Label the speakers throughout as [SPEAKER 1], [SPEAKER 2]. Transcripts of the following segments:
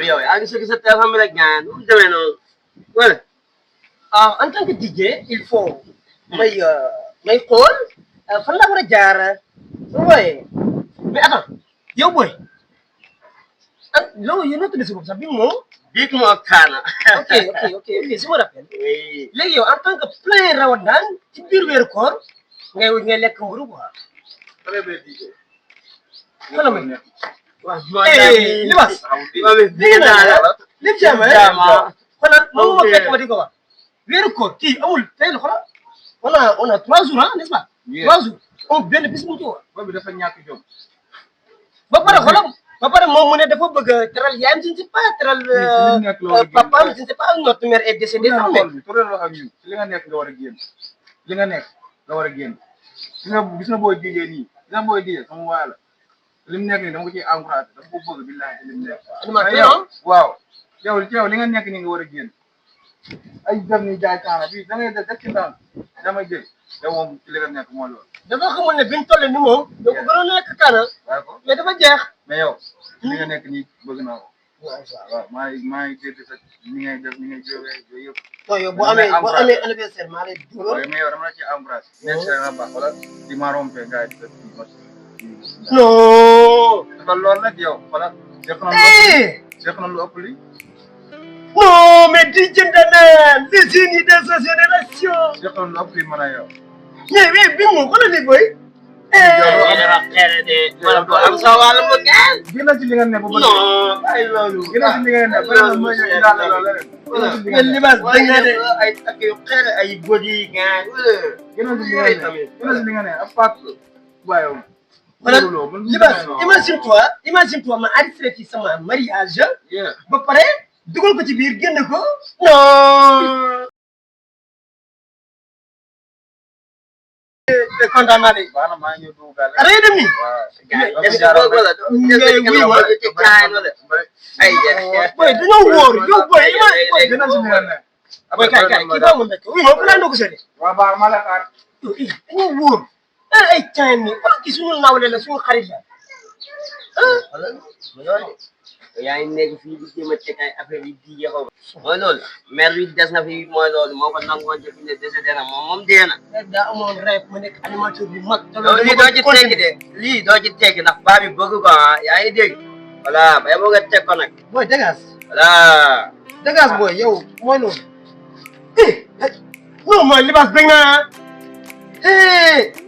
[SPEAKER 1] bi yow yaa ngi sëgg sa téléphone bi rek ñaan nu mu demee noonu wala.
[SPEAKER 2] En tant que DJ il faut may xool fan la war a jaar waaye mais attends yow booy loolu yéen a tudd si bopp sax bi moom.
[SPEAKER 1] Big Mo Kana.
[SPEAKER 2] ok je me rappelle. léegi yow en tant que plein Ramadan ci biir weeru koor ngay lekk mburu quoi.
[SPEAKER 3] très bien DJ.
[SPEAKER 2] wala ma
[SPEAKER 1] waaw
[SPEAKER 2] Libaas.
[SPEAKER 1] dégg naa la.
[SPEAKER 2] lépp jaama xoolal moom moo fekk ma di ko wax. weeru koor kii amul tey la xoolal on a 3 jours n'est-ce pas. 3 jours amul benn bis bu mu ci wax.
[SPEAKER 3] boobu dafa ñàkk jom.
[SPEAKER 2] ba pare xoolal ba pare moom mu ne dafa bëgg a teral yaayam je ne sais pas teral papaam je ne sais pas notre mère est décédée.
[SPEAKER 3] xam nga loolu wax ak ñun li nga nekk nga war a génn li nga nekk nga war a génn gis nga booy DJ nii gis nga booy DJ sama waa la li mu nekk nii dama ko ciy encouragé dama ko bëgg billahi li mu nekk. waaw yow li nga nekk nii nga war a génn ay def ni jaay kaana bi da ngay def ci ndam dama jël yow moom ci li nga nekk mooy loolu.
[SPEAKER 2] dafa xamul ne bi ñu toll ni moom. donc gënoon nekk kaana. mais dafa jeex.
[SPEAKER 3] mais yow li nga nekk nii bëgg naa ko. waaw maa ngi dégg sa ni ngay def ni ngay jógee yooyu yëpp.
[SPEAKER 2] non yow boo amee anniversaire maa lay dugal.
[SPEAKER 3] mais yow dama la ci encouragé. nekk si la baax wala di ma rompé gars yi di def
[SPEAKER 2] non.
[SPEAKER 3] dafa loolu nag yow wala. seq na lu ëpp li.
[SPEAKER 2] non mais di jënd naan les unis de sa génération.
[SPEAKER 3] seq na lu ëpp li mën a yow.
[SPEAKER 2] mais bi mu xoolal ni boy.
[SPEAKER 1] dafa xeere de wala du am sa wàll bu ngeen.
[SPEAKER 3] gën a ci li nga ne ba bëgg.
[SPEAKER 1] non ay loolu.
[SPEAKER 3] gën a ci li nga ne ba bëgg mooy ñu daal loolu rek.
[SPEAKER 2] mais Libaas dañ na de
[SPEAKER 1] ay ak yu xeere ay body ngeen.
[SPEAKER 3] gën a ci li nga ne gën a ci li nga ne ab paat waaye
[SPEAKER 2] Libaas imagine toi ma enregistré ci sama mariage. ba pare dugal ko ci biir génn ko. non. kontaan naa de.
[SPEAKER 3] baax na maa ngi ñëw dugg gaal.
[SPEAKER 2] arrêté dem nii. boy dañoo wóor yow boy
[SPEAKER 3] gën a ci li nga ne.
[SPEAKER 2] boy kay kii baa mu nekk oui moom balaa ndogu sëriñ.
[SPEAKER 3] waaw baax ma la xaar.
[SPEAKER 2] dañoo wóor. ay caen ni wala kii suñu nawle la suñu xarit la.
[SPEAKER 1] yaa ngi nekk fii di jéem a teg ay affaire yi di yéexoo ba. mooy loolu maire bi des na fi mooy loolu moo ko nangoon ci fi ne décédé na moom dee na.
[SPEAKER 2] daa amoon rêve ma nekk animateur bu mag.
[SPEAKER 1] loolu lii doo ci teggi de lii doo ci teggi ndax baa bi bëgg ko ah yaa ngi dégg. voilà ba yeboo nga teg ko nag.
[SPEAKER 2] booy dégage.
[SPEAKER 1] voilà.
[SPEAKER 2] dégage booy yow mooy loolu. non mooy Libaas bëgg naa.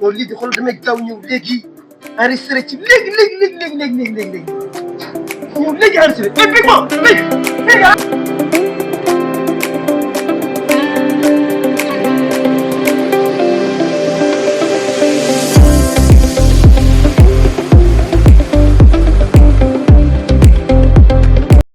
[SPEAKER 2] loolu lii di xool damay gaaw ñëw léegi enregistré ci léegi ñëw léegi enregistré. mais Big Mo léegi